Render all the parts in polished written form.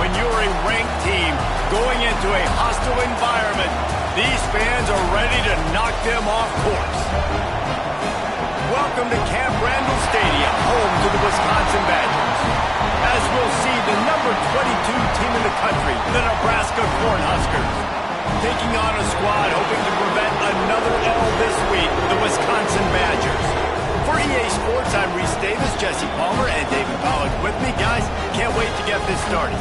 when you're a ranked team going into a hostile environment, these fans are ready to knock them off course. Welcome to Camp Randall Stadium, home to the Wisconsin Badgers. As we'll see, the number 22 team in the country, the Nebraska Cornhuskers, taking on a squad hoping to prevent another L this week, the Wisconsin Badgers. For EA Sports, I'm Reese Davis, Jesse Palmer, and David Pollack with me. Guys, can't wait to get this started.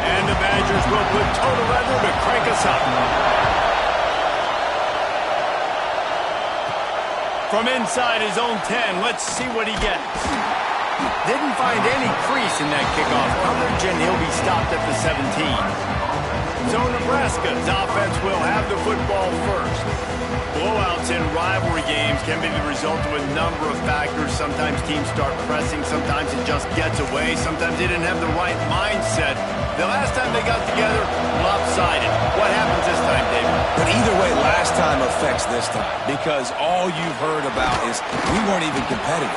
And the Badgers will put total weather to crank us up. From inside his own 10, let's see what he gets. Didn't find any crease in that kickoff coverage, and he'll be stopped at the 17. So Nebraska's offense will have the football first. Blowouts in rivalry games can be the result of a number of factors. Sometimes teams start pressing, sometimes it just gets away, sometimes they didn't have the right mindset. The last time they got together, lopsided. What happens this time, David? But either way, last time affects this time, because all you've heard about is we weren't even competitive.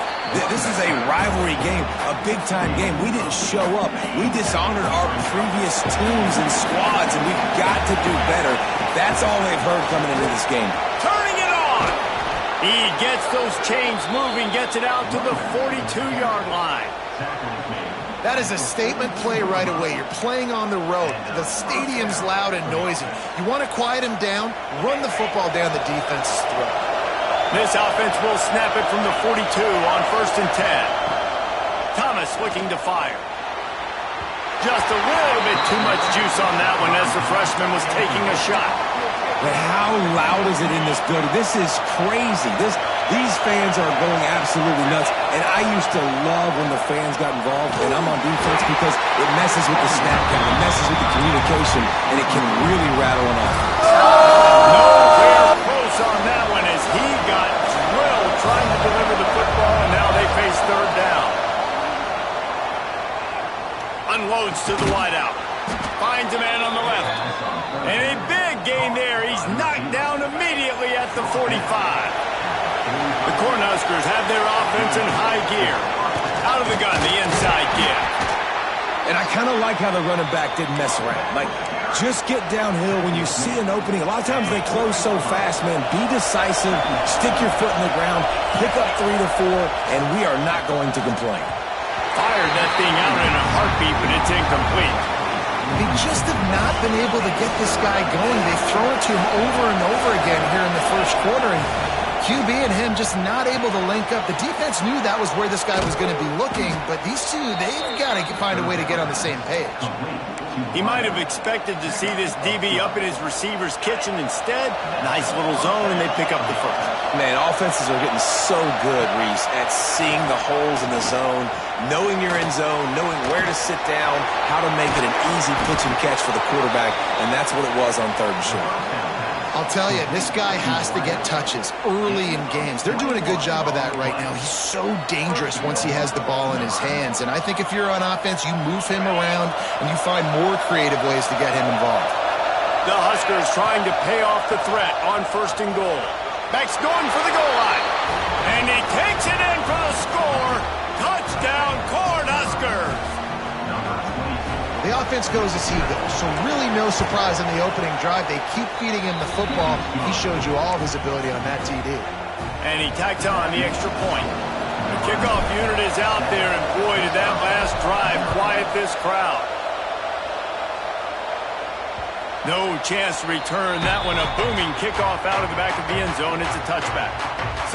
This is a rivalry game, a big-time game. We didn't show up. We dishonored our previous teams and squads, and we've got to do better. That's all they've heard coming into this game. Turning it on! He gets those chains moving, gets it out to the 42-yard line. That is a statement play right away. You're playing on the road. The stadium's loud and noisy. You want to quiet him down, run the football down the defense's throat. This offense will snap it from the 42 on 1st and 10. Thomas looking to fire. Just a little bit too much juice on that one as the freshman was taking a shot. But how loud is it in this building? This is crazy. These fans are going absolutely nuts. And I used to love when the fans got involved, and I'm on defense because it messes with the snap count, it messes with the communication, and it can really rattle an offense. Nowhere close on that one as he got drilled trying to deliver the football, and now they face third down. Unloads to the wideout. Finds a man on the left. And a big gain there. He's knocked down immediately at the 45. The Cornhuskers have their offense in high gear. Out of the gun, the inside give. And I kind of like how the running back didn't mess around. Like, just get downhill when you see an opening. A lot of times they close so fast, man. Be decisive, stick your foot in the ground, pick up 3 to 4, and we are not going to complain. Fired that thing out in a heartbeat, but it's incomplete. They just have not been able to get this guy going. They've thrown it to him over and over again here in the first quarter, and QB and him just not able to link up. The defense knew that was where this guy was going to be looking, but these two, they've got to find a way to get on the same page. He might have expected to see this DB up in his receiver's kitchen. Instead, nice little zone, and they pick up the first. Man, offenses are getting so good, Reese, at seeing the holes in the zone, knowing you're in zone, knowing where to sit down, how to make it an easy pitch and catch for the quarterback, and that's what it was on 3rd and short. I'll tell you, this guy has to get touches early in games. They're doing a good job of that right now. He's so dangerous once he has the ball in his hands. And I think if you're on offense, you move him around and you find more creative ways to get him involved. The Huskers trying to pay off the threat on 1st and goal. Beck's going for the goal line. And he takes it in for the score. Touchdown, Cornhuskers. The offense goes as he goes, so really no surprise in the opening drive. They keep feeding him the football. He showed you all of his ability on that TD. And he tacks on the extra point. The kickoff unit is out there, and boy, did that last drive quiet this crowd. No chance to return that one. A booming kickoff out of the back of the end zone. It's a touchback.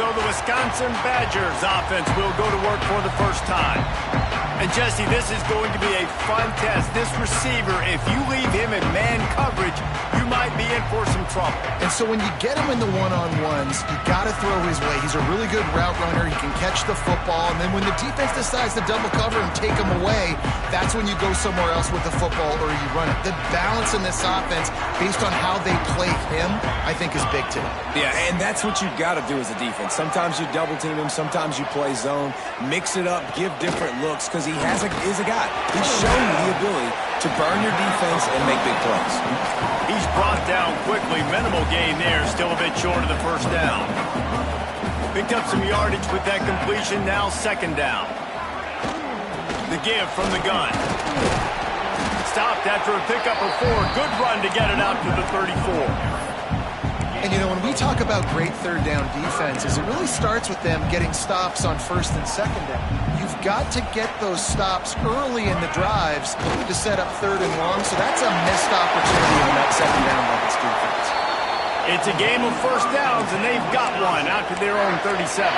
So the Wisconsin Badgers offense will go to work for the first time. And Jesse, this is going to be a fun test. This receiver, if you leave him in man coverage, you might be in for some trouble. And so when you get him in the one-on-ones, you got to throw his way. He's a really good route runner. He can catch the football. And then when the defense decides to double cover and take him away, that's when you go somewhere else with the football or you run it. The balance in this offense, based on how they play him, I think is big too. Yeah, and that's what you've got to do as a defense. Sometimes you double team him, sometimes you play zone, mix it up, give different looks, because he is a guy. He's shown you the ability to burn your defense and make big plays. He's brought down quickly. Minimal gain there, still a bit short of the first down. Picked up some yardage with that completion, now second down. The give from the gun. Stopped after a pickup of 4. Good run to get it out to the 34. And, you know, when we talk about great third down defenses, it really starts with them getting stops on first and second down. You've got to get those stops early in the drives to set up third and long, so that's a missed opportunity on that second down by this defense. It's a game of first downs, and they've got one out to their own 37.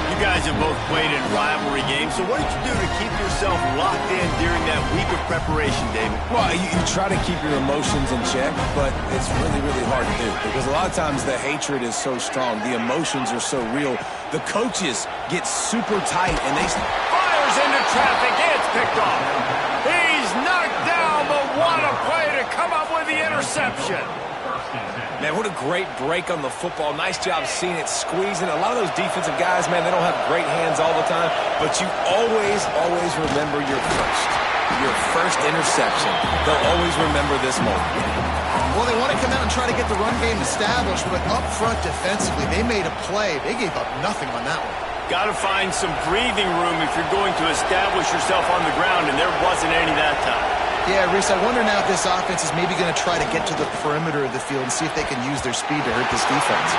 You guys have both played in rivalry games, so what did you do to keep yourself locked in during that week of preparation, David? Well, you try to keep your emotions in check, but it's really, really hard to do because a lot of times the hatred is so strong. The emotions are so real. The coaches get super tight, and they fires into traffic. It's picked off. He's knocked down, but what a play to come up with the interception. Man, what a great break on the football. Nice job seeing it squeezing. A lot of those defensive guys, man, they don't have great hands all the time, but you always remember your first interception. They'll always remember this moment. Well, they want to come out and try to get the run game established, but up front defensively, they made a play. They gave up nothing on that one. Got to find some breathing room if you're going to establish yourself on the ground, and there wasn't any that time. Yeah, Reese, I wonder now if this offense is maybe going to try to get to the perimeter of the field and see if they can use their speed to hurt this defense.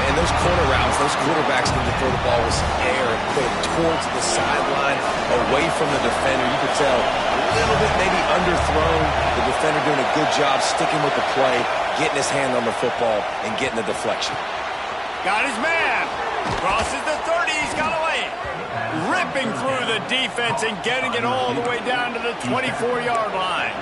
And those corner routes, those quarterbacks need to throw the ball with some air and put it towards the sideline, away from the defender. You could tell a little bit maybe underthrown. The defender doing a good job sticking with the play, getting his hand on the football, and getting the deflection. Got his man. Crosses the 30. He's got a lane. Ripping through the defense and getting it all the way down to the 24-yard line.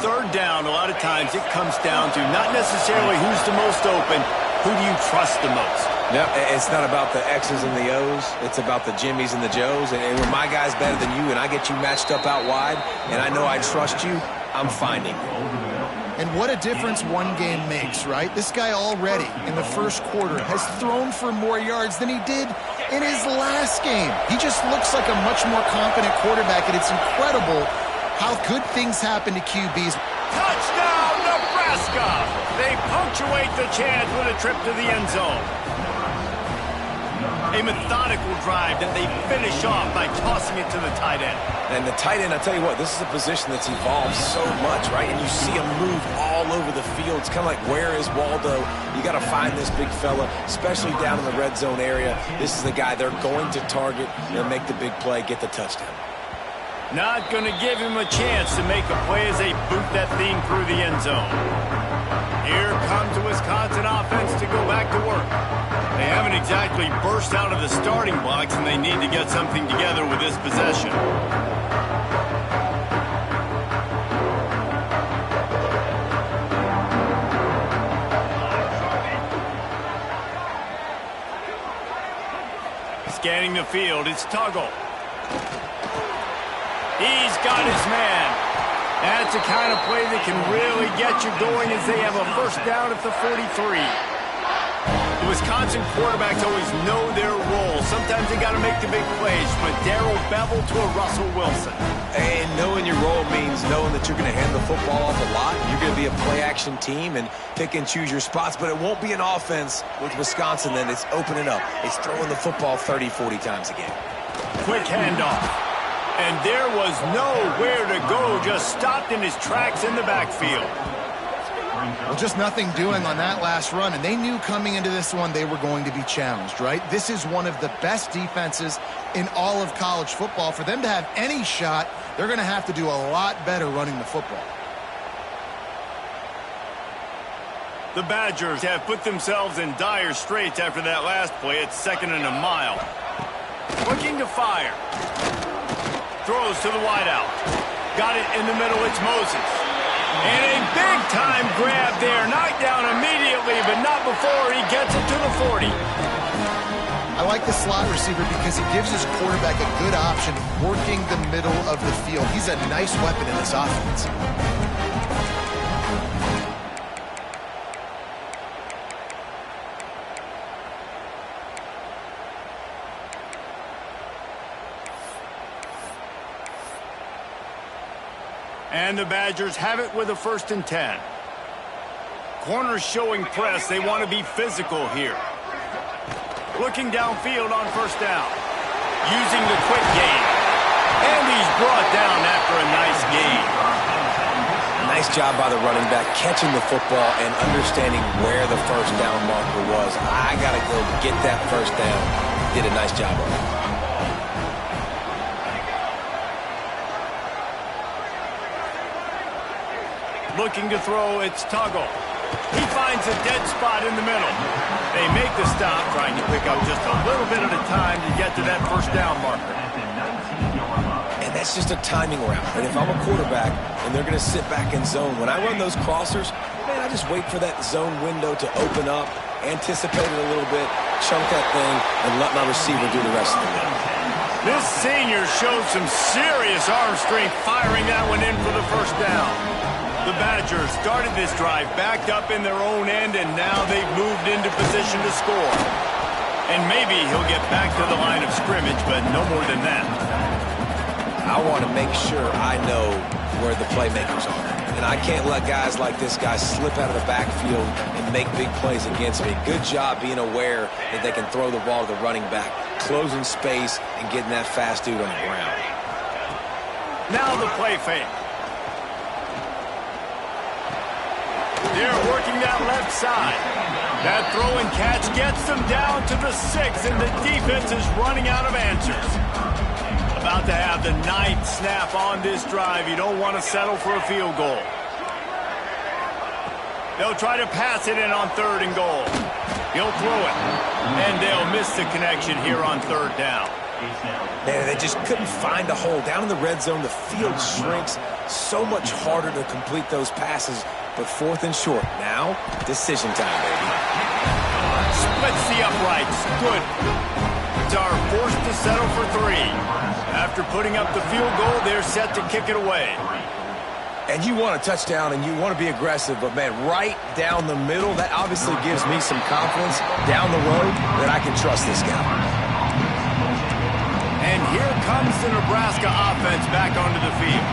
Third down, a lot of times it comes down to not necessarily who's the most open, who do you trust the most? No, it's not about the X's and the O's. It's about the Jimmies and the Joes. And when my guy's better than you and I get you matched up out wide and I know I trust you, I'm finding you. And what a difference one game makes, right? This guy already in the first quarter has thrown for more yards than he did in his last game. He just looks like a much more confident quarterback, and it's incredible how good things happen to QBs. Touchdown, Nebraska! They punctuate the chance with a trip to the end zone. A methodical drive that they finish off by tossing it to the tight end. And the tight end, I tell you what, this is a position that's evolved so much, right? And you see him move all over the field. It's kind of like, where is Waldo? You got to find this big fella, especially down in the red zone area. This is the guy they're going to target. They'll make the big play, get the touchdown. Not going to give him a chance to make a play as they boot that thing through the end zone. Here comes the Wisconsin offense to go back to work. They haven't exactly burst out of the starting blocks, and they need to get something together with this possession. Scanning the field, it's Tuggle. He's got his man. That's the kind of play that can really get you going as they have a first down at the 43. The Wisconsin quarterbacks always know their role. Sometimes they got to make the big plays, from a Darrell Bevell to a Russell Wilson. And knowing your role means knowing that you're going to hand the football off a lot. You're going to be a play-action team and pick and choose your spots, but it won't be an offense with Wisconsin then. It's opening up. It's throwing the football 30, 40 times a game. Quick handoff. And there was nowhere to go, just stopped in his tracks in the backfield. Well, just nothing doing on that last run, and they knew coming into this one they were going to be challenged, right? This is one of the best defenses in all of college football. For them to have any shot, they're going to have to do a lot better running the football. The Badgers have put themselves in dire straits after that last play. It's 2nd and a mile. Looking to fire. Throws to the wideout. Got it in the middle. It's Moses. And a big-time grab there. Knocked down immediately, but not before he gets it to the 40. I like the slot receiver because he gives his quarterback a good option working the middle of the field. He's a nice weapon in this offense. And the Badgers have it with a 1st and 10. corners showing press. They want to be physical here. Looking downfield on first down. Using the quick game. And he's brought down after a nice gain. Nice job by the running back, catching the football and understanding where the first down marker was. I got to go get that first down. Did a nice job of it. Looking to throw, it's Tuggle. He finds a dead spot in the middle. They make the stop, trying to pick up just a little bit at a time to get to that first down marker. And that's just a timing route. And if I'm a quarterback and they're going to sit back in zone, when I run those crossers, man, I just wait for that zone window to open up, anticipate it a little bit, chunk that thing, and let my receiver do the rest of the work. This senior showed some serious arm strength firing that one in for the first down. The Badgers started this drive backed up in their own end, and now they've moved into position to score. And maybe he'll get back to the line of scrimmage, but no more than that. I want to make sure I know where the playmakers are. And I can't let guys like this guy slip out of the backfield and make big plays against me. Good job being aware that they can throw the ball to the running back, closing space, and getting that fast dude on the ground. Now the play fake. They're working that left side. That throw and catch gets them down to the 6, and the defense is running out of answers. About to have the 9th snap on this drive. You don't want to settle for a field goal. They'll try to pass it in on 3rd and goal. He'll throw it, and they'll miss the connection here on 3rd down. Man, they just couldn't find a hole. Down in the red zone, the field shrinks. So much harder to complete those passes, but 4th and short. Now, decision time, baby. Splits the uprights. Good. Are forced to settle for 3. After putting up the field goal, they're set to kick it away. And you want a touchdown and you want to be aggressive, but man, right down the middle, that obviously gives me some confidence down the road that I can trust this guy. And here comes the Nebraska offense back onto the field.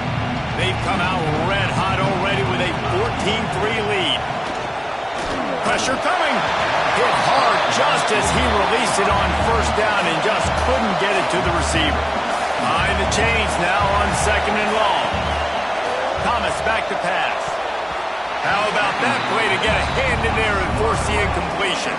They've come out red hot already with a 14-3 lead. Pressure coming. Hit hard just as he released it on first down and just couldn't get it to the receiver. Behind the chains now on 2nd and long. Thomas back to pass. How about that play to get a hand in there and force the incompletion?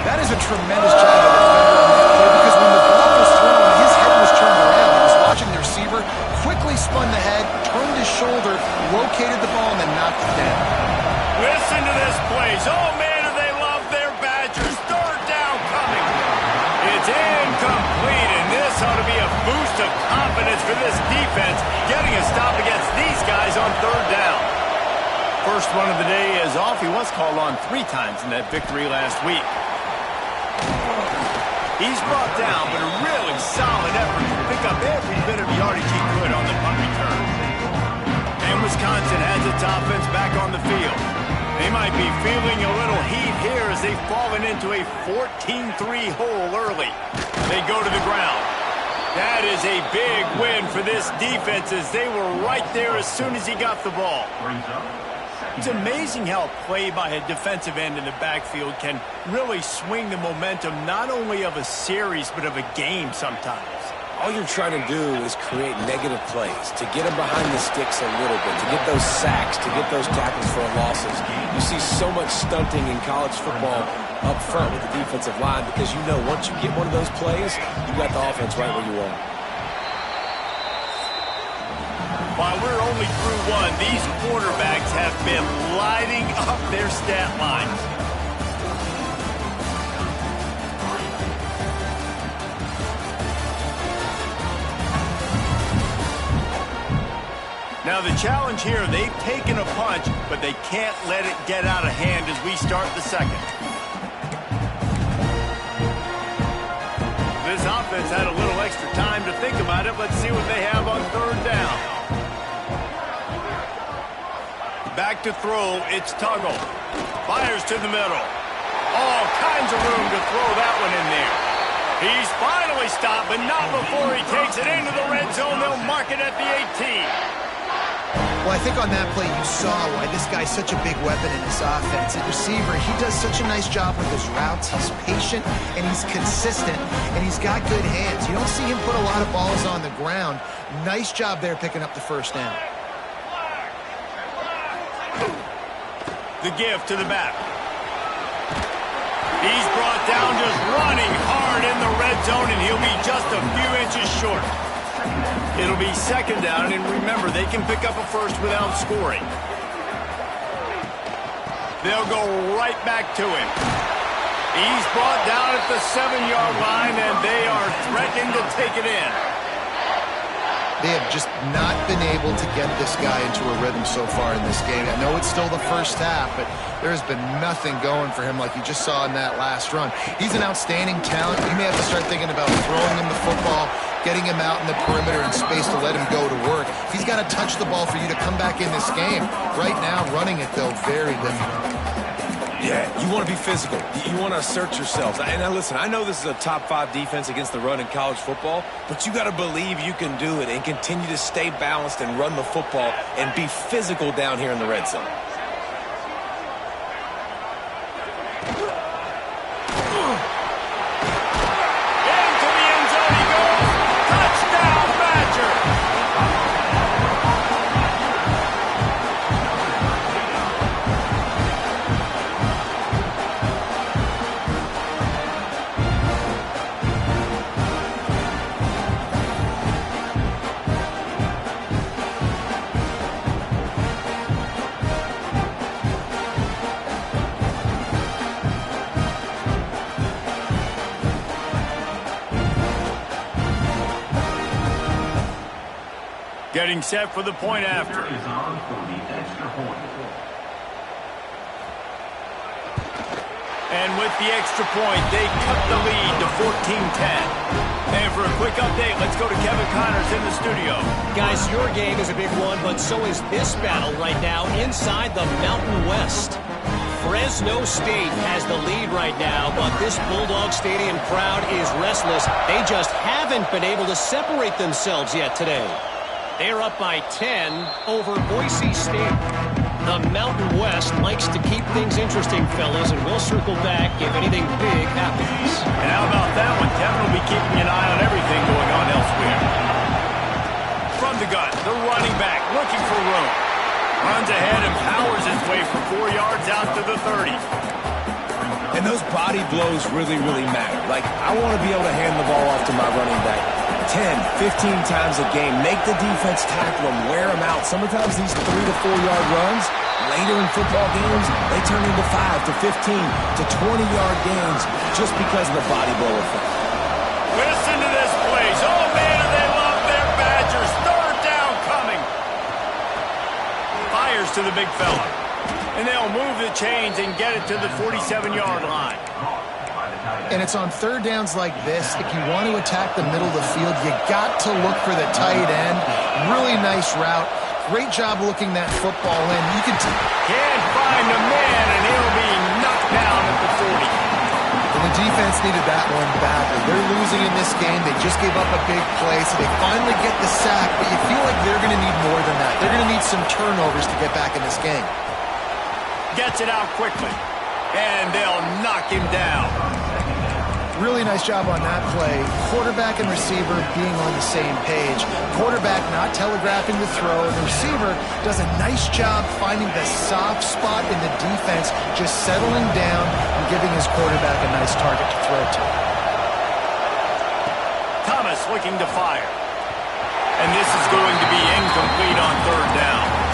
That is a tremendous job of the defender on that play, because when the ball was thrown, his head was turned around. He was watching the receiver, quickly spun the head, turned his shoulder, located the ball, and then knocked it down. Listen to this plays. Oh, man, do they love their Badgers. 3rd down coming. It's incomplete, and this ought to be a boost of confidence for this defense, getting a stop against these guys on 3rd down. First one of the day is off. He was called on 3 times in that victory last week. He's brought down, but a really solid effort to pick up every bit of yardage he could on the punt return. And Wisconsin has its offense back on the field. They might be feeling a little heat here as they've fallen into a 14-3 hole early. They go to the ground. That is a big win for this defense as they were right there as soon as he got the ball. It's amazing how a play by a defensive end in the backfield can really swing the momentum not only of a series but of a game sometimes. All you're trying to do is create negative plays, to get them behind the sticks a little bit, to get those sacks, to get those tackles for losses. You see so much stunting in college football up front with the defensive line because you know once you get one of those plays, you got the offense right where you are. While we're only through 1, these quarterbacks have been lighting up their stat lines. Now the challenge here, they've taken a punch, but they can't let it get out of hand as we start the 2nd. This offense had a little extra time to think about it. Let's see what they have on 3rd down. Back to throw, it's Tuggle. Fires to the middle. All kinds of room to throw that one in there. He's finally stopped, but not before he takes it into the red zone. They'll mark it at the 18. Well, I think on that play you saw why this guy's such a big weapon in this offense. At receiver, he does such a nice job with his routes. He's patient, and he's consistent, and he's got good hands. You don't see him put a lot of balls on the ground. Nice job there picking up the first down. The give to the back. He's brought down just running hard in the red zone, and he'll be just a few inches short. It'll be second down, and remember, they can pick up a first without scoring. They'll go right back to him. He's brought down at the 7-yard line, and they are threatening to take it in. They have just not been able to get this guy into a rhythm so far in this game. I know it's still the first half, but there has been nothing going for him like you just saw in that last run. He's an outstanding talent. You may have to start thinking about throwing him the football, getting him out in the perimeter and space to let him go to work. He's got to touch the ball for you to come back in this game. Right now, running it, though, very difficult. Yeah, you want to be physical. You want to assert yourselves. And now listen, I know this is a top-5 defense against the run in college football, but you got to believe you can do it and continue to stay balanced and run the football and be physical down here in the red zone. Into the end zone he goes. Touchdown, Badger. Getting set for the point after. And with the extra point, they cut the lead to 14-10. And for a quick update, let's go to Kevin Connors in the studio. Guys, your game is a big one, but so is this battle right now inside the Mountain West. Fresno State has the lead right now, but this Bulldog Stadium crowd is restless. They just haven't been able to separate themselves yet today. They're up by 10 over Boise State. The Mountain West likes to keep things interesting, fellas, and we'll circle back if anything big happens. And how about that one? Kevin will be keeping an eye on everything going on elsewhere. From the gun, the running back looking for room. Runs ahead and powers his way for 4 yards out to the 30. And those body blows really, really matter. Like, I want to be able to hand the ball off to my running back 10, 15 times a game. Make the defense tackle them, wear them out. Sometimes these 3 to 4 yard runs, later in football games, they turn into 5 to 15 to 20-yard gains just because of the body blow effect. Listen to this place. Oh, man, do they love their Badgers. Third down coming. Fires to the big fella. And they'll move the chains and get it to the 47-yard line. And it's on third downs like this. If you want to attack the middle of the field, you got to look for the tight end. Really nice route. Great job looking that football in. You can Can't find a man, and he'll be knocked down at the 40. And the defense needed that one badly. They're losing in this game. They just gave up a big play, so they finally get the sack, but you feel like they're going to need more than that. They're going to need some turnovers to get back in this game. Gets it out quickly, and they'll knock him down. Really nice job on that play. Quarterback and receiver being on the same page. Quarterback not telegraphing the throw. The receiver does a nice job finding the soft spot in the defense, just settling down and giving his quarterback a nice target to throw to. Thomas looking to fire. And this is going to be incomplete on third down.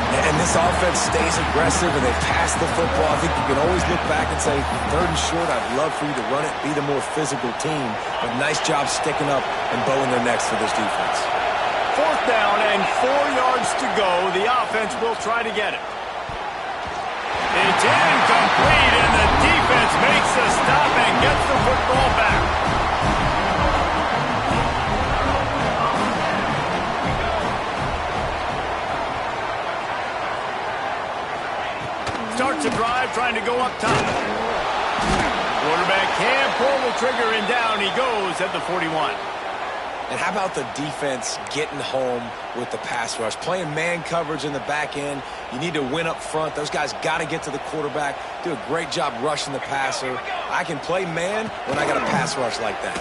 And this offense stays aggressive and they pass the football. I think you can always look back and say, third and short, I'd love for you to run it, be the more physical team. But nice job sticking up and bowing their necks for this defense. Fourth down and 4 yards to go. The offense will try to get it. It's incomplete, and the defense makes the stop and gets the football back. Starts a drive trying to go up top. Quarterback can't pull the trigger, and down he goes at the 41. And how about the defense getting home with the pass rush? Playing man coverage in the back end. You need to win up front. Those guys got to get to the quarterback. Do a great job rushing the passer. I can play man when I got a pass rush like that.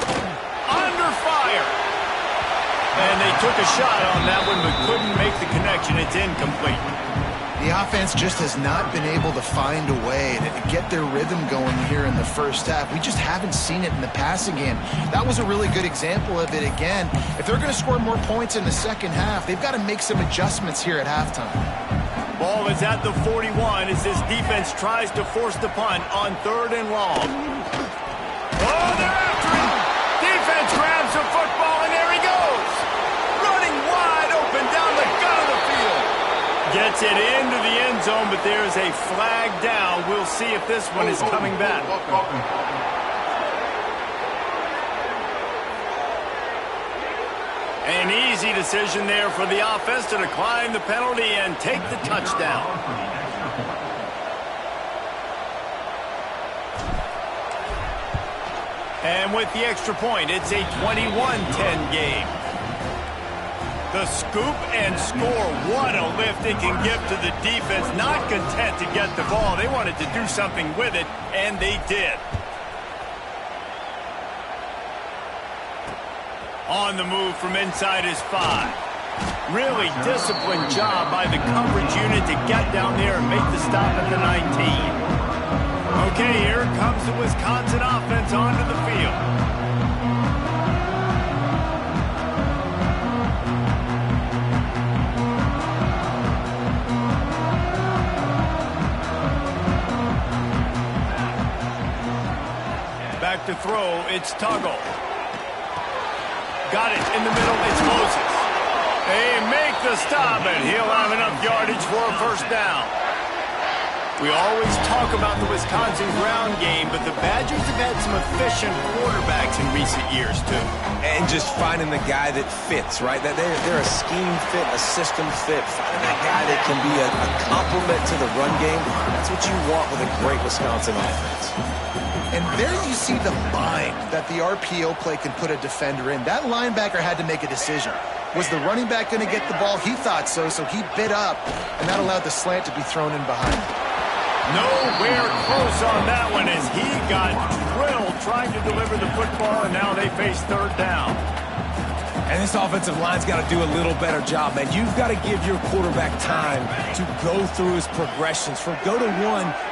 Under fire. And they took a shot on that one but couldn't make the connection. It's incomplete. The offense just has not been able to find a way to get their rhythm going here in the first half. We just haven't seen it in the passing game. That was a really good example of it again. If they're going to score more points in the second half, they've got to make some adjustments here at halftime. Ball is at the 41 as this defense tries to force the punt on 3rd and long. Oh, they're after him! Defense grabs the football, and there he goes! Running wide open down the gut of the field. Gets it into the end zone, but there's a flag down. We'll see if this one is coming back. An easy decision there for the offense to decline the penalty and take the touchdown. And with the extra point, it's a 21-10 game. The scoop and score. What a lift it can give to the defense. Not content to get the ball. They wanted to do something with it, and they did. On the move from inside his 5. Really disciplined job by the coverage unit to get down there and make the stop at the 19. Okay, here comes the Wisconsin offense onto the field. Back to throw, it's Tuggle. Got it in the middle, it's Moses. They make the stop, and he'll have enough yardage for a first down. We always talk about the Wisconsin ground game, but the Badgers have had some efficient quarterbacks in recent years, too. And just finding the guy that fits, right? That they're a scheme fit, a system fit. Finding that guy that can be a complement to the run game. That's what you want with a great Wisconsin offense. And there you see the bind that the RPO play can put a defender in. That linebacker had to make a decision. Was the running back going to get the ball? He thought so, so he bit up, and that allowed the slant to be thrown in behind him. Nowhere close on that one as he got drilled trying to deliver the football, and now they face 3rd down. And this offensive line's got to do a little better job, man. You've got to give your quarterback time to go through his progressions from go to 1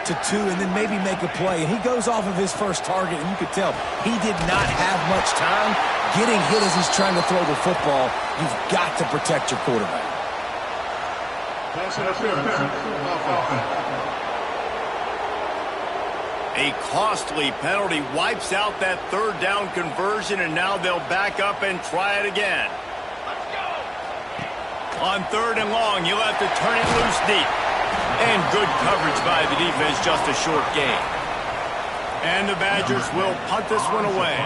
to 2 and then maybe make a play. And he goes off of his first target, and you could tell he did not have much time getting hit as he's trying to throw the football. You've got to protect your quarterback. A costly penalty wipes out that 3rd down conversion, and now they'll back up and try it again. Let's go. On 3rd and long, you'll have to turn it loose deep. And good coverage by the defense, just a short gain. And the Badgers will punt this one away.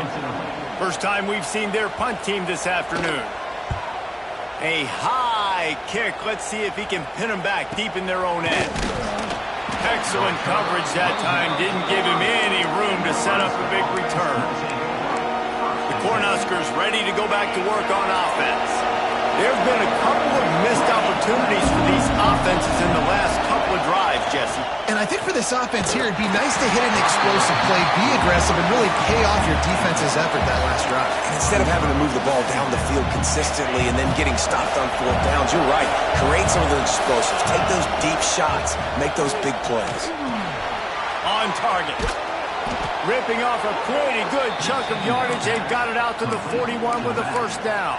First time we've seen their punt team this afternoon. A high kick. Let's see if he can pin them back deep in their own end. Excellent coverage that time. Didn't give him any room to set up a big return. The Cornhuskers ready to go back to work on offense. There have been a couple of missed opportunities for these offenses in the last couple of drives, Jesse. And I think for this offense here, it'd be nice to hit an explosive play, be aggressive, and really pay off your defense's effort that last drive. And instead of having to move the ball down the field consistently and then getting stopped on 4th downs, you're right. Create some of those explosives. Take those deep shots. Make those big plays. On target. Ripping off a pretty good chunk of yardage. They've got it out to the 41 with a first down.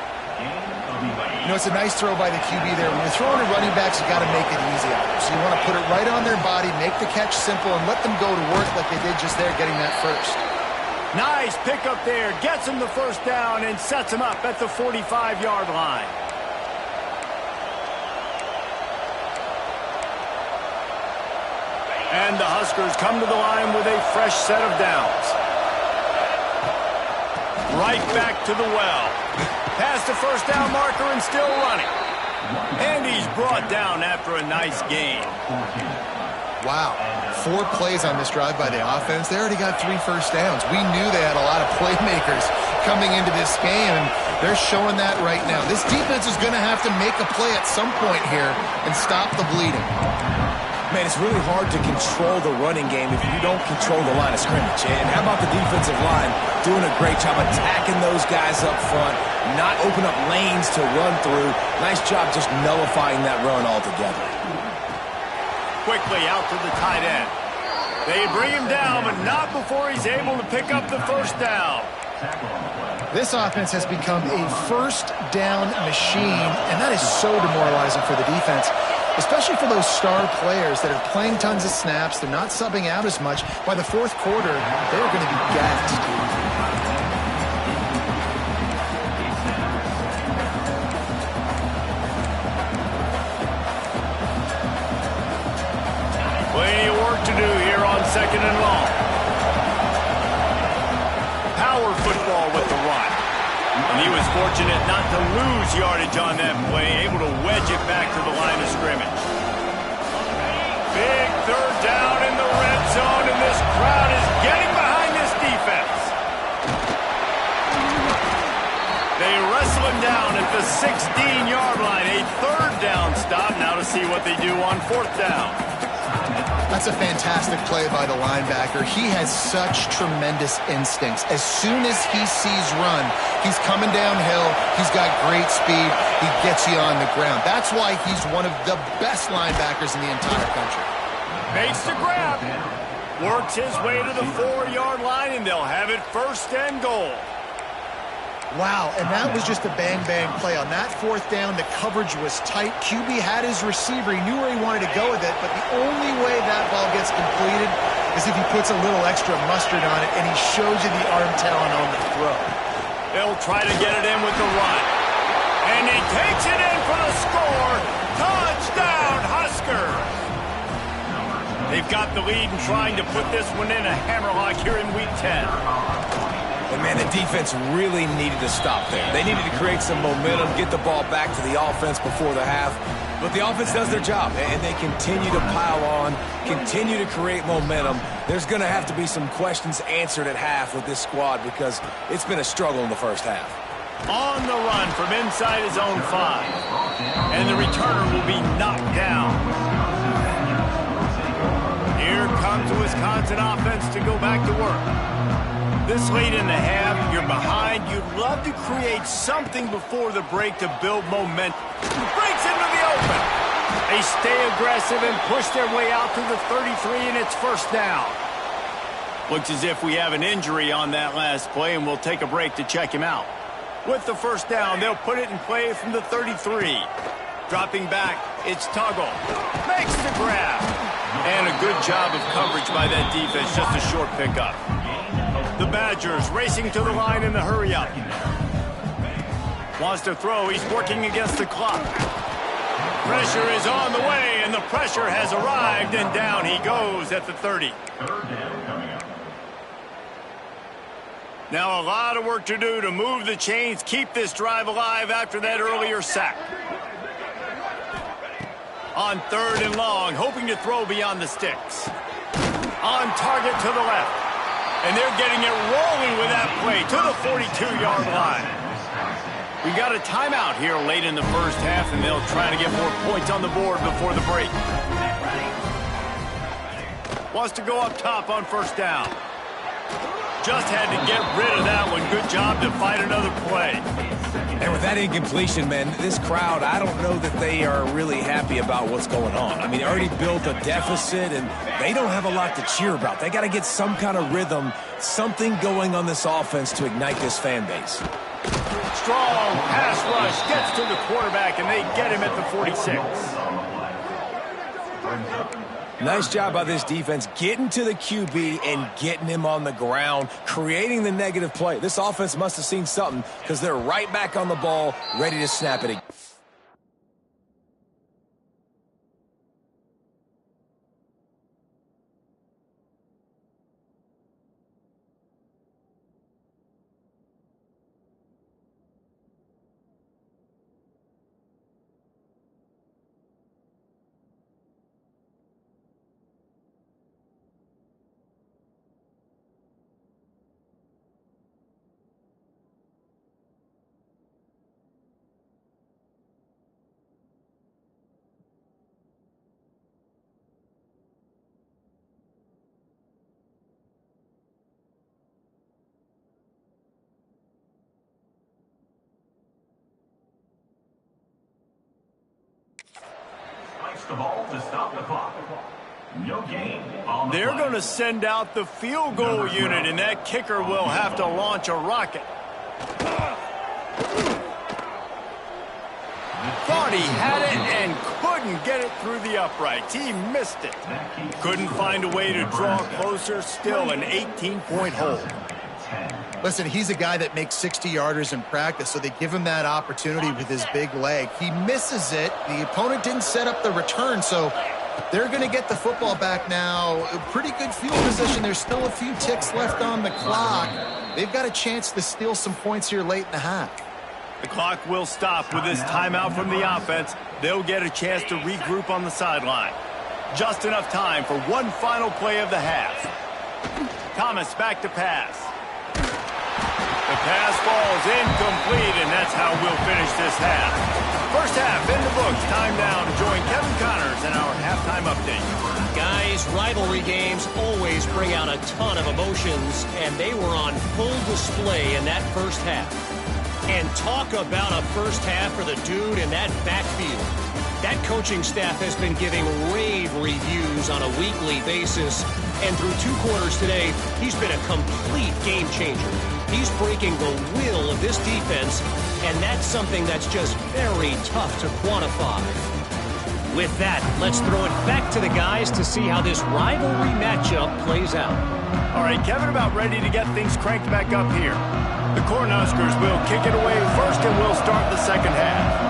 You know, it's a nice throw by the QB there. When you're throwing to running backs, you got to make it easy on them. So you want to put it right on their body, make the catch simple, and let them go to work like they did just there, getting that first. Nice pickup there. Gets him the first down and sets him up at the 45-yard line. And the Huskers come to the line with a fresh set of downs. Right back to the well. Past the first down marker and still running. And he's brought down after a nice gain. Wow. 4 plays on this drive by the offense. They already got 3 first downs. We knew they had a lot of playmakers coming into this game, and they're showing that right now. This defense is going to have to make a play at some point here and stop the bleeding. Man, it's really hard to control the running game if you don't control the line of scrimmage. And how about the defensive line doing a great job attacking those guys up front, not open up lanes to run through. Nice job just nullifying that run altogether. Quickly out to the tight end. They bring him down, but not before he's able to pick up the first down. This offense has become a first down machine, and that is so demoralizing for the defense, especially for those star players that are playing tons of snaps. They're not subbing out as much. By the fourth quarter, they're going to be gassed. Plenty of work to do here on 2nd and long. Power football with the run. And he was fortunate not to lose yardage on that play, able to wedge it back to the line of scrimmage. Big 3rd down in the red zone, and this crowd is getting behind this defense. They wrestle him down at the 16-yard line. A 3rd down stop. Now to see what they do on 4th down. That's a fantastic play by the linebacker. He has such tremendous instincts. As soon as he sees run, he's coming downhill. He's got great speed. He gets you on the ground. That's why he's one of the best linebackers in the entire country. Makes the grab. Works his way to the 4-yard line, and they'll have it 1st and goal. Wow, and that was just a bang-bang play. On that 4th down, the coverage was tight. QB had his receiver. He knew where he wanted to go with it, but the only way that ball gets completed is if he puts a little extra mustard on it, and he shows you the arm talent on the throw. They'll try to get it in with the run. And he takes it in for the score. Touchdown, Huskers! They've got the lead and trying to put this one in a hammerlock here in Week 10. And man, the defense really needed to stop there. They needed to create some momentum, get the ball back to the offense before the half. But the offense does their job, and they continue to pile on, continue to create momentum. There's going to have to be some questions answered at half with this squad because it's been a struggle in the first half. On the run from inside his own 5. And the returner will be knocked down. Here comes the Wisconsin offense to go back to work. This late in the half, you're behind. You'd love to create something before the break to build momentum. Breaks into the open. They stay aggressive and push their way out to the 33, and it's 1st down. Looks as if we have an injury on that last play, and we'll take a break to check him out. With the 1st down, they'll put it in play from the 33. Dropping back, it's Tuggle. Makes the grab. And a good job of coverage by that defense, just a short pickup. The Badgers racing to the line in the hurry-up. Wants to throw. He's working against the clock. Pressure is on the way, and the pressure has arrived, and down he goes at the 30. Now a lot of work to do to move the chains, keep this drive alive after that earlier sack. On 3rd and long, hoping to throw beyond the sticks. On target to the left. And they're getting it rolling with that play to the 42-yard line. We got a timeout here late in the first half, and they'll try to get more points on the board before the break. Wants to go up top on 1st down. Just had to get rid of that one. Good job to fight another play. And with that incompletion, man, this crowd, I don't know that they are really happy about what's going on. I mean, they already built a deficit, and they don't have a lot to cheer about. They got to get some kind of rhythm, something going on this offense to ignite this fan base. Strong pass rush gets to the quarterback, and they get him at the 46. Nice job by this defense getting to the QB and getting him on the ground, creating the negative play. This offense must have seen something because they're right back on the ball, ready to snap it again. the ball to stop the clock. No gain on the They're play. going to send out the field goal unit, and that kicker will have to launch a rocket. Thought he had it and couldn't get it through the uprights. He missed it. Couldn't find a way to draw closer. Still an 18-point hole. Listen, he's a guy that makes 60-yarders in practice, so they give him that opportunity with his big leg. He misses it. The opponent didn't set up the return, so they're going to get the football back now. A pretty good field position. There's still a few ticks left on the clock. They've got a chance to steal some points here late in the half. The clock will stop with this timeout from the offense. They'll get a chance to regroup on the sideline. Just enough time for one final play of the half. Thomas back to pass. The pass falls incomplete, and that's how we'll finish this half. First half in the books. Time now to join Kevin Connors in our halftime update. Guys, rivalry games always bring out a ton of emotions, and they were on full display in that first half. And talk about a first half for the dude in that backfield. That coaching staff has been giving rave reviews on a weekly basis, and through 2 quarters today, he's been a complete game changer. He's breaking the will of this defense, and that's something that's just very tough to quantify. With that, let's throw it back to the guys to see how this rivalry matchup plays out. All right, Kevin, about ready to get things cranked back up here. The Cornhuskers will kick it away first, and we'll start the second half.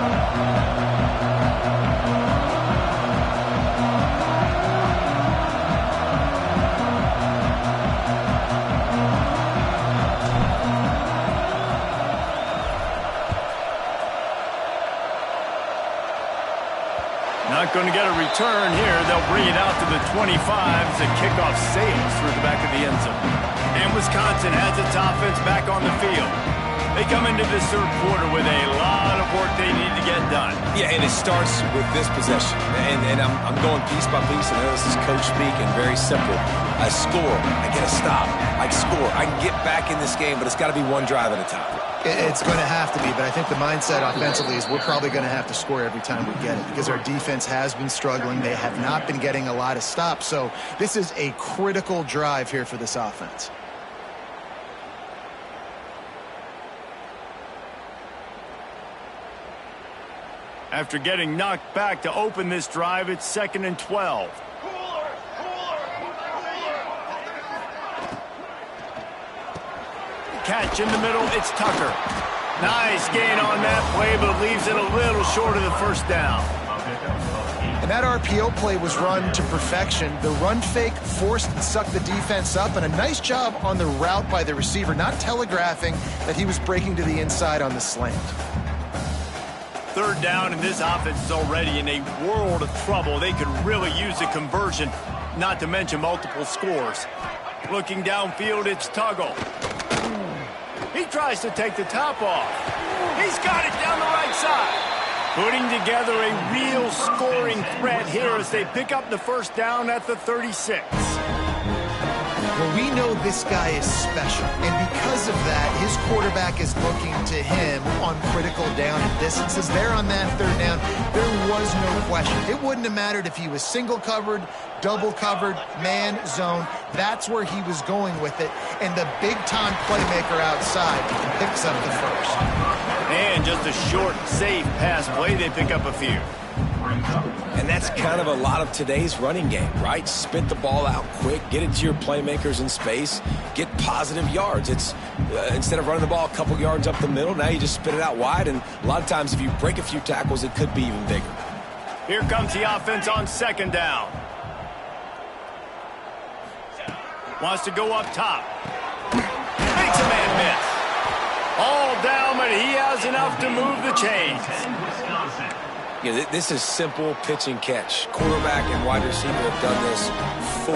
Not going to get a return here. They'll bring it out to the 25 as the kickoff sails through the back of the end zone. And Wisconsin has its offense back on the field. They come into this third quarter with a lot of work they need to get done. Yeah, and it starts with this possession. And I'm going piece by piece, and this is coach speak, and very simple. I score. I get a stop. I score. I can get back in this game, but it's got to be one drive at a time. It's going to have to be, but I think the mindset offensively is we're probably going to have to score every time we get it because our defense has been struggling. They have not been getting a lot of stops, so this is a critical drive here for this offense. After getting knocked back to open this drive, it's 2nd and 12. Catch in the middle, it's Tucker. Nice gain on that play, but it leaves it a little short of the first down. And that RPO play was run to perfection. The run fake forced and sucked the defense up, and a nice job on the route by the receiver, not telegraphing that he was breaking to the inside on the slant. 3rd down, and this offense is already in a world of trouble. They could really use a conversion, not to mention multiple scores. Looking downfield, it's Tuggle. He tries to take the top off. He's got it down the right side. Putting together a real scoring threat here as they pick up the first down at the 36. Well, we know this guy is special, and because of that, his quarterback is looking to him on critical down and distances. There on that 3rd down, there was no question. It wouldn't have mattered if he was single covered, double covered, man, zone. That's where he was going with it, and the big-time playmaker outside picks up the first. And just a short, safe pass play, they pick up a few. And that's kind of a lot of today's running game, right? Spit the ball out quick, get it to your playmakers in space, get positive yards. It's instead of running the ball a couple yards up the middle, now you just spit it out wide, and a lot of times if you break a few tackles, it could be even bigger. Here comes the offense on 2nd down. Wants to go up top. Makes a man miss. All down, but he has enough to move the chains. Yeah, this is simple pitch and catch. Quarterback and wide receiver have done this 4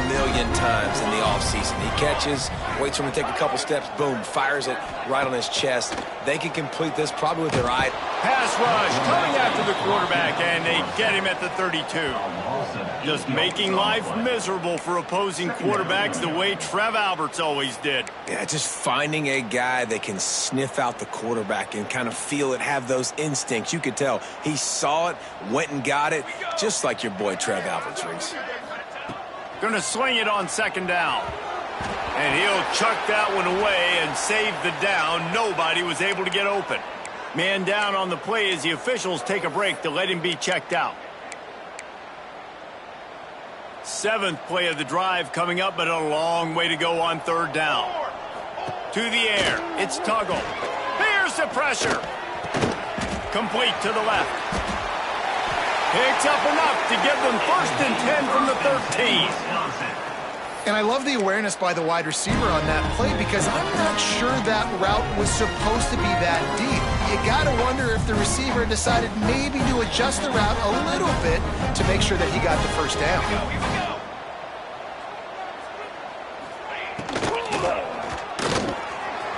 million times in the offseason. He catches, waits for him to take a couple steps, boom, fires it right on his chest. They can complete this probably with their Pass rush coming after the quarterback, and they get him at the 32. Just making life miserable for opposing quarterbacks the way Trev Alberts always did. Yeah, just finding a guy that can sniff out the quarterback and kind of feel it, have those instincts. You could tell he saw it, went and got it, just like your boy Trev Alberts, Reese. Gonna swing it on second down. And he'll chuck that one away and save the down. Nobody was able to get open. Man down on the play as the officials take a break to let him be checked out. 7th play of the drive coming up, but a long way to go on third down. To the air, it's Tuggle. Here's the pressure. Complete to the left. Picks up enough to give them 1st and 10 from the 13. And I love the awareness by the wide receiver on that play because I'm not sure that route was supposed to be that deep. You got to wonder if the receiver decided maybe to adjust the route a little bit to make sure that he got the first down.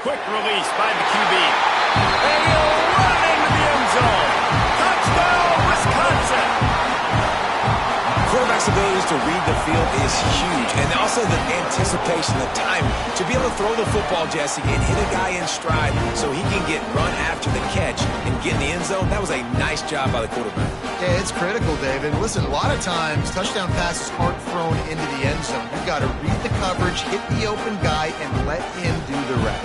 Quick release by the QB. And he'll run into the end zone. Touchdown, Wisconsin! Quarterback's abilities to read the field is huge, and also the anticipation, the time to be able to throw the football, Jesse, and hit a guy in stride so he can get run after the catch and get in the end zone. That was a nice job by the quarterback. Yeah, it's critical, David. Listen, a lot of times touchdown passes aren't thrown into the end zone. You've got to read the coverage, hit the open guy, and let him do the rest.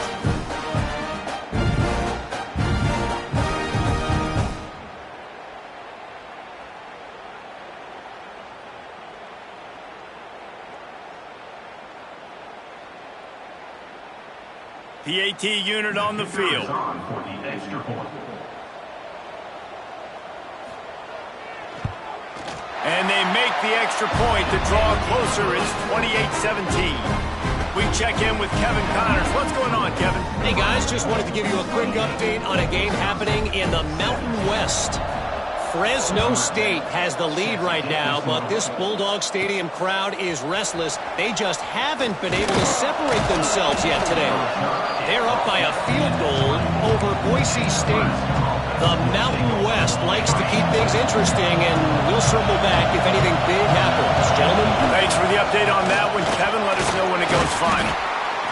PAT unit on the field. And they make the extra point to draw closer. It's 28-17. We check in with Kevin Connors. What's going on, Kevin? Hey, guys, just wanted to give you a quick update on a game happening in the Mountain West. Fresno State has the lead right now, but this Bulldog Stadium crowd is restless. They just haven't been able to separate themselves yet today. They're up by a field goal over Boise State. The Mountain West likes to keep things interesting, and we'll circle back if anything big happens. Gentlemen? Thanks for the update on that one, Kevin. Let us know when it goes final.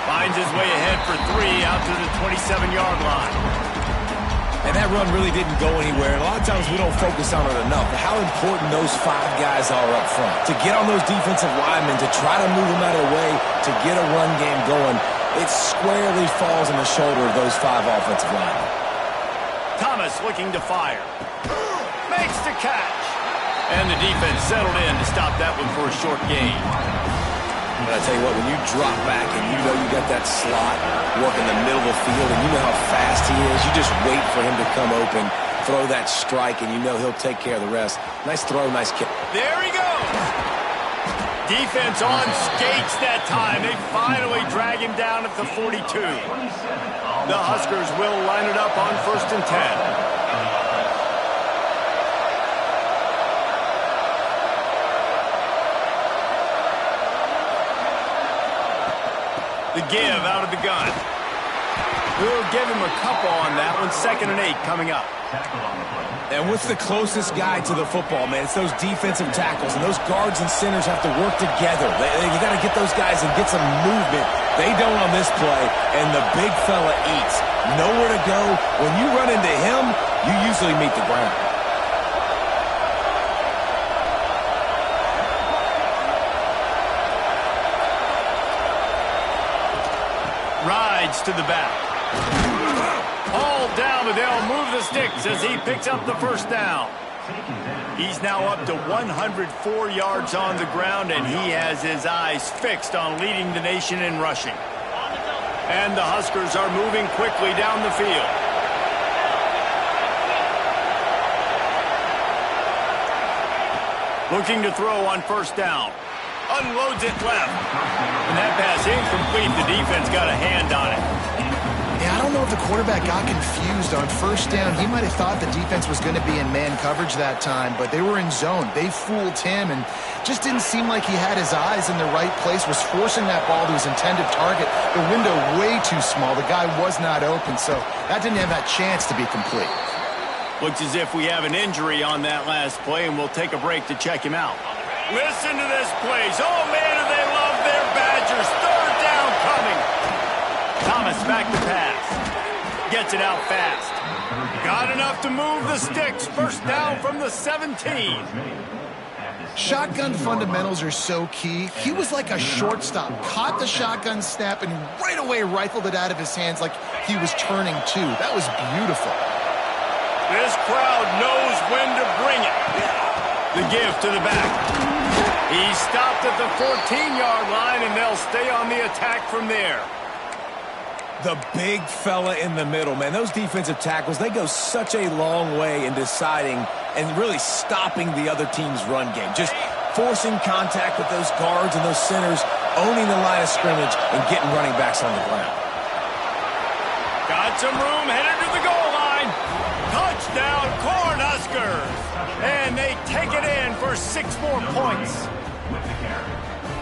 Finds his way ahead for 3 out to the 27-yard line. And that run really didn't go anywhere. And a lot of times we don't focus on it enough. How important those 5 guys are up front. To get on those defensive linemen, to try to move them out of the way, to get a run game going, it squarely falls on the shoulder of those 5 offensive linemen. Thomas looking to fire. Makes the catch. And the defense settled in to stop that one for a short gain. But I tell you what, when you drop back and you know you got that slot working the middle of the field and you know how fast he is, you just wait for him to come open, throw that strike, and you know he'll take care of the rest. Nice throw, nice kick. There he goes. Defense on skates that time. They finally drag him down at the 42. The Huskers will line it up on 1st and 10. The give out of the gun. We'll give him a couple on that one. 2nd and 8 coming up. And what's the closest guy to the football, man? It's those defensive tackles, and those guards and centers have to work together. You got to get those guys and get some movement. They don't on this play, and the big fella eats. Nowhere to go. When you run into him, you usually meet the ground. Rides to the back. Hauled down, but they'll move the sticks as he picks up the first down. He's now up to 104 yards on the ground, and he has his eyes fixed on leading the nation in rushing. And the Huskers are moving quickly down the field. Looking to throw on 1st down. Unloads it left. And that pass incomplete. The defense got a hand on it. Yeah, I don't know if the quarterback got confused on 1st down. He might have thought the defense was going to be in man coverage that time, but they were in zone. They fooled him and just didn't seem like he had his eyes in the right place, was forcing that ball to his intended target. The window way too small. The guy was not open, so that didn't have that chance to be complete. Looks as if we have an injury on that last play, and we'll take a break to check him out. Listen to this place. Oh, man, do they love their Badgers. Third down coming. Thomas back to pass. Gets it out fast. Got enough to move the sticks. First down from the 17. Shotgun fundamentals are so key. He was like a shortstop. Caught the shotgun snap and right away rifled it out of his hands like he was turning two. That was beautiful. This crowd knows when to bring it. The give to the back. He stopped at the 14-yard line, and they'll stay on the attack from there. The big fella in the middle, man. Those defensive tackles, they go such a long way in deciding and really stopping the other team's run game. Just forcing contact with those guards and those centers, owning the line of scrimmage, and getting running backs on the ground. Got some room, headed to the goal line. Touchdown, Cornhuskers. And they take it in for 6 more points.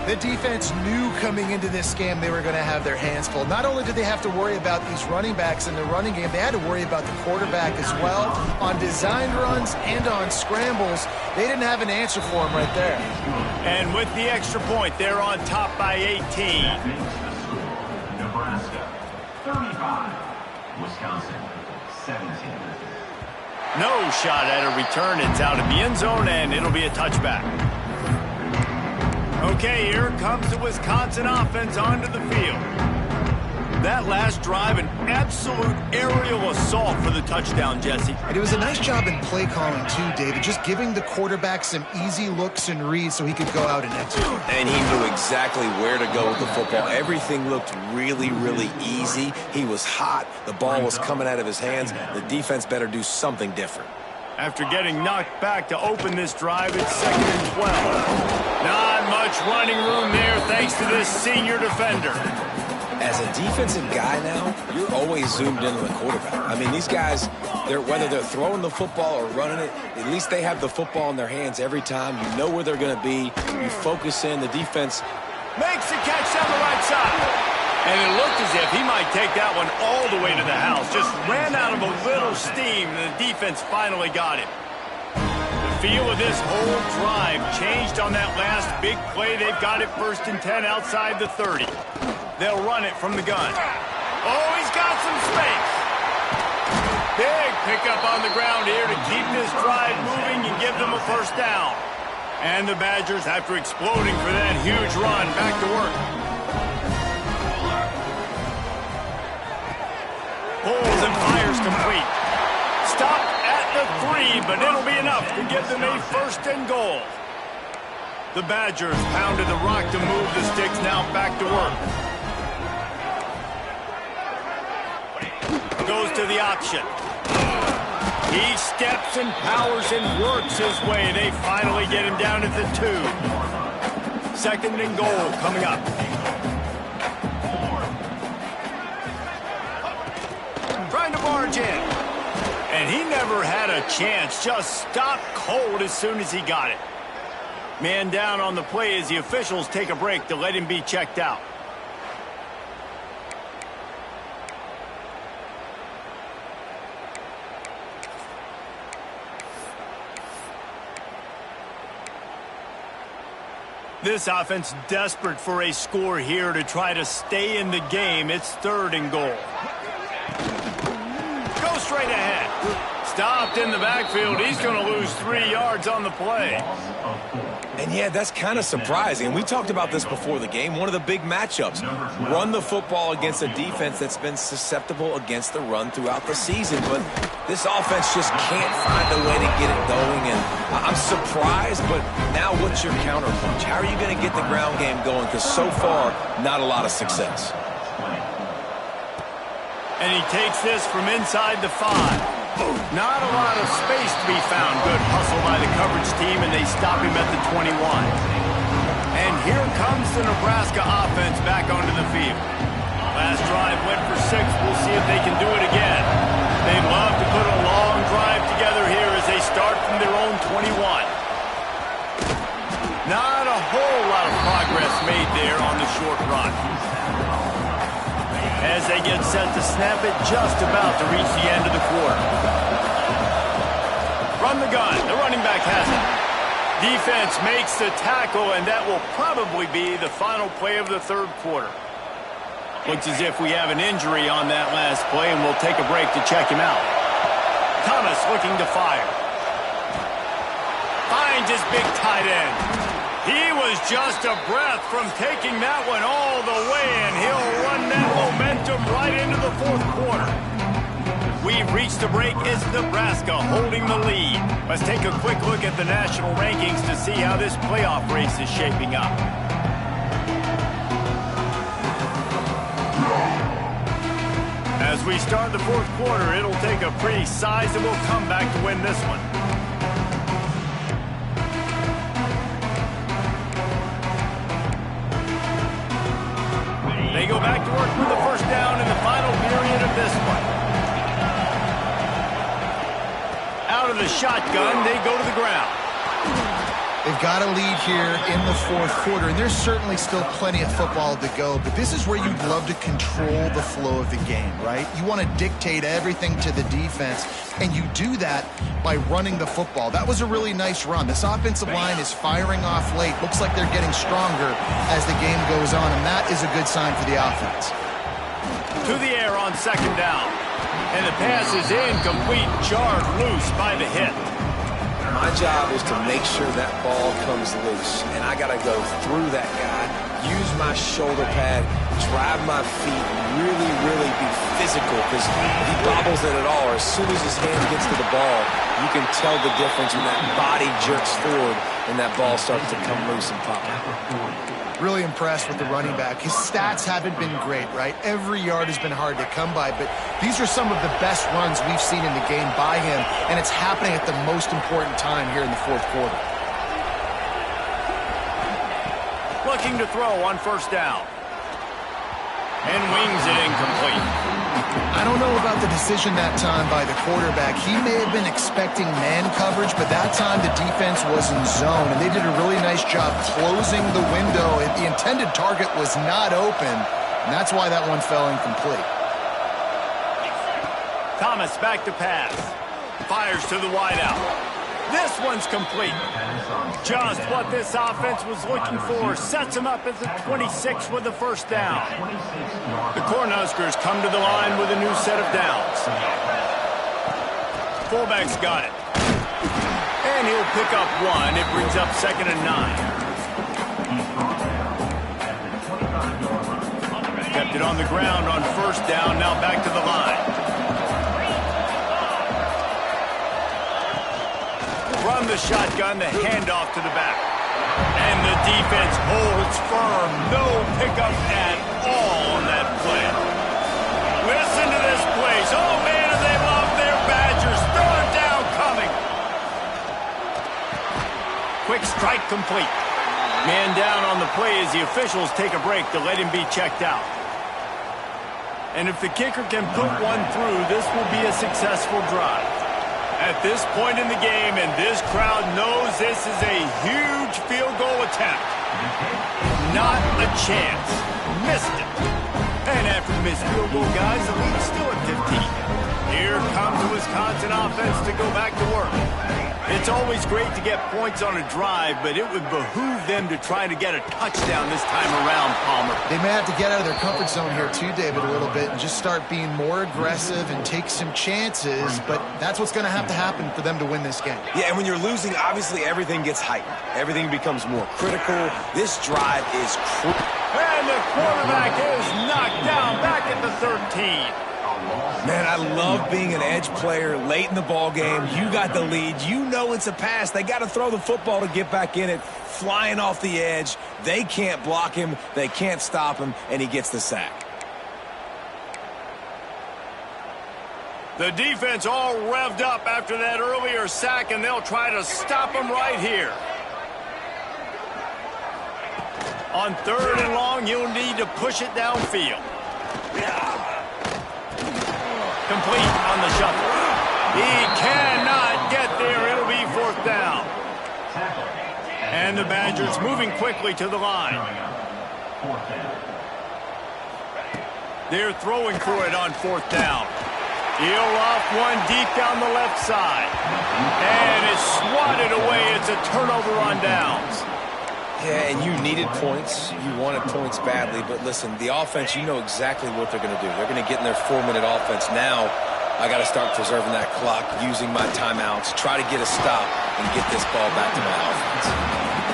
The defense knew coming into this game they were going to have their hands full. Not only did they have to worry about these running backs in the running game, they had to worry about the quarterback as well. On designed runs and on scrambles, they didn't have an answer for him right there. And with the extra point, they're on top by 18. Nebraska, 35. Wisconsin, 17. No shot at a return. It's out of the end zone, and it'll be a touchback. Okay, here comes the Wisconsin offense onto the field. That last drive, an absolute aerial assault for the touchdown, Jesse. And it was a nice job in play calling too, David, just giving the quarterback some easy looks and reads so he could go out and execute. And he knew exactly where to go with the football. Everything looked really, really easy. He was hot. The ball was coming out of his hands. The defense better do something different. After getting knocked back to open this drive, it's 2nd and 12. Not much running room there thanks to this senior defender. As a defensive guy now, you're always zoomed into the quarterback. I mean, these guys, whether they're throwing the football or running it, at least they have the football in their hands every time. You know where they're going to be. You focus in. The defense makes the catch down the right side. And it looked as if he might take that one all the way to the house. Just ran out of a little steam, and the defense finally got him. The feel of this whole drive changed on that last big play. They've got it 1st and 10 outside the 30. They'll run it from the gun. Oh, he's got some space. Big pickup on the ground here to keep this drive moving and give them a 1st down. And the Badgers, after exploding for that huge run, back to work. Pulls and fires complete. Stopped at the 3, but it'll be enough to give them a 1st and goal. The Badgers pounded the rock to move the sticks, now back to work. Goes to the option. He steps and powers and works his way. They finally get him down at the 2. 2nd and goal coming up. Trying to barge in. And he never had a chance. Just stopped cold as soon as he got it. Man down on the play as the officials take a break to let him be checked out. This offense desperate for a score here to try to stay in the game. It's 3rd and goal. Go straight ahead. Stopped in the backfield. He's going to lose 3 yards on the play. And yeah, that's kind of surprising. We talked about this before the game. One of the big matchups. Run the football against a defense that's been susceptible against the run throughout the season. But this offense just can't find a way to get it going. And I'm surprised, but now what's your counterpunch? How are you going to get the ground game going? Because so far, not a lot of success. And he takes this from inside the 5. Not a lot of space to be found. Good hustle by the coverage team, and they stop him at the 21. And here comes the Nebraska offense back onto the field. Last drive went for 6. We'll see if they can do it again. They'd love to put a long drive together here as they start from their own 21. Not a whole lot of progress made there on the short run. As they get set to snap it, just about to reach the end of the quarter. From the gun, the running back has it. Defense makes the tackle, and that will probably be the final play of the third quarter. Looks as if we have an injury on that last play, and we'll take a break to check him out. Thomas looking to fire. Finds his big tight end. He was just a breath from taking that one all the way, and he'll run that momentum right into the fourth quarter. We've reached the break. It's Nebraska holding the lead. Let's take a quick look at the national rankings to see how this playoff race is shaping up. As we start the fourth quarter, it'll take a pretty sizable comeback to win this one. They go back to work with the first down in the final period of this one. Out of the shotgun, they go to the ground. They've got a lead here in the fourth quarter, and there's certainly still plenty of football to go, but this is where you'd love to control the flow of the game, right? You want to dictate everything to the defense, and you do that by running the football. That was a really nice run. This offensive line is firing off late. Looks like they're getting stronger as the game goes on, and that is a good sign for the offense. To the air on second down. And the pass is incomplete, jarred loose by the hit. My job is to make sure that ball comes loose, and I got to go through that guy, use my shoulder pad, drive my feet, really, really be physical, because if he bobbles it at all, or as soon as his hand gets to the ball, you can tell the difference when that body jerks forward and that ball starts to come loose and pop. Really impressed with the running back. His stats haven't been great, right? Every yard has been hard to come by, but these are some of the best runs we've seen in the game by him, and it's happening at the most important time here in the fourth quarter. Looking to throw on first down. And wings it incomplete. I don't know about the decision that time by the quarterback. He may have been expecting man coverage, but that time the defense was in zone, and they did a really nice job closing the window. The intended target was not open, and that's why that one fell incomplete. Thomas back to pass. Fires to the wideout. This one's complete. Just what this offense was looking for. Sets him up at the 26 with the first down. The Cornhuskers come to the line with a new set of downs. Fullback's got it. And he'll pick up one. It brings up 2nd and 9. Kept it on the ground on first down. Now back to the line. From the shotgun, the handoff to the back. And the defense holds firm. No pickup at all on that play. Listen to this place. Oh, man, and they love their Badgers. Third down coming. Quick strike complete. Man down on the play as the officials take a break to let him be checked out. And if the kicker can put one through, this will be a successful drive. At this point in the game, and this crowd knows this is a huge field goal attempt. Not a chance. Missed it. And after the missed field goal, guys, the lead's still at 15. Here comes the Wisconsin offense to go back to work. It's always great to get points on a drive, but it would behoove them to try to get a touchdown this time around, Palmer. They may have to get out of their comfort zone here too, David, a little bit and just start being more aggressive and take some chances, but that's what's going to have to happen for them to win this game. Yeah, and when you're losing, obviously everything gets heightened. Everything becomes more critical. This drive is crucial. And the quarterback is knocked down back at the 13. Man, I love being an edge player late in the ball game. You got the lead. You know it's a pass. They got to throw the football to get back in it. Flying off the edge. They can't block him. They can't stop him, and he gets the sack. The defense all revved up after that earlier sack, and they'll try to stop him right here. On 3rd and long, you'll need to push it downfield. Complete on the shuffle. He cannot get there. It'll be 4th down. And the Badgers moving quickly to the line. They're throwing for it on 4th down. He'll off one deep down the left side. And it's swatted away. It's a turnover on downs. Yeah, and you needed points. You wanted points badly. But listen, the offense, you know exactly what they're going to do. They're going to get in their 4-minute offense. Now, I got to start preserving that clock, using my timeouts, try to get a stop, and get this ball back to my offense.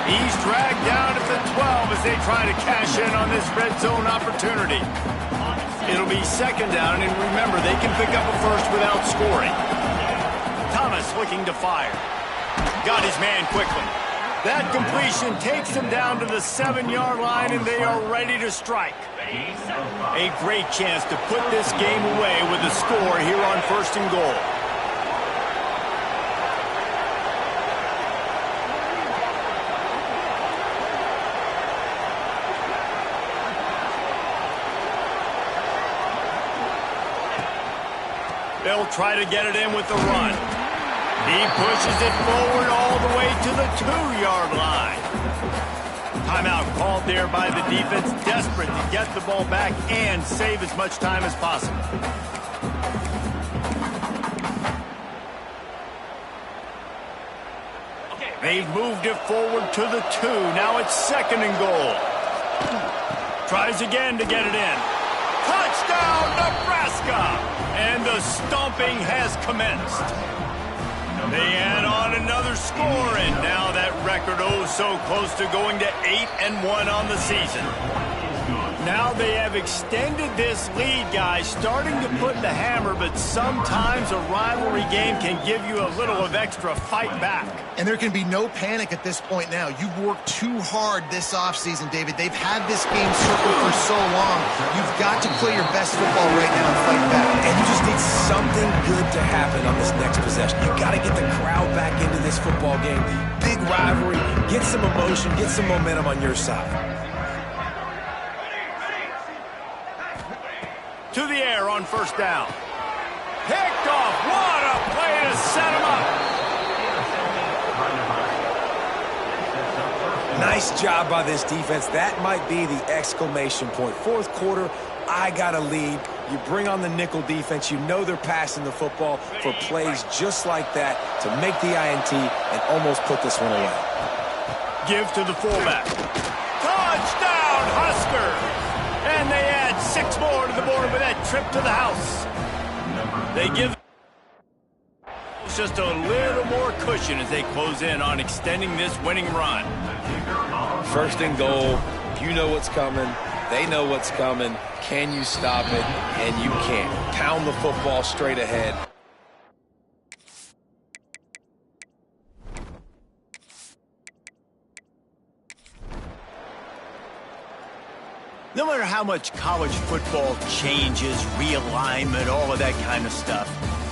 He's dragged down at the 12 as they try to cash in on this red zone opportunity. It'll be second down, and remember, they can pick up a first without scoring. Thomas looking to fire. Got his man quickly. That completion takes them down to the 7-yard line, and they are ready to strike. A great chance to put this game away with a score here on 1st and goal. They'll try to get it in with the run. He pushes it forward all the way to the 2-yard line. Timeout called there by the defense, desperate to get the ball back and save as much time as possible. They've moved it forward to the 2. Now it's 2nd and goal. Tries again to get it in. Touchdown, Nebraska! And the stomping has commenced. They add on another score, and now that record so close to going to 8-1 on the season. Now they have extended this lead, guys, starting to put the hammer, but sometimes a rivalry game can give you a little of extra fight back. And there can be no panic at this point now. You've worked too hard this offseason, David. They've had this game circled for so long. You've got to play your best football right now and fight back. And you just need something good to happen on this next possession. You got to get the crowd back into this football game. Big rivalry. Get some emotion. Get some momentum on your side. To the air on 1st down. Picked off. What a play to set him up. Nice job by this defense. That might be the exclamation point. 4th quarter, I got a lead. You bring on the nickel defense. You know they're passing the football for plays just like that to make the INT and almost put this one away. Give to the fullback. Touchdown, Husker! And they add 6 more to the board with that trip to the house. They give just a little more cushion as they close in on extending this winning run. 1st and goal. You know what's coming. They know what's coming. Can you stop it? And you can't. Pound the football straight ahead. No matter how much college football changes, realignment, all of that kind of stuff,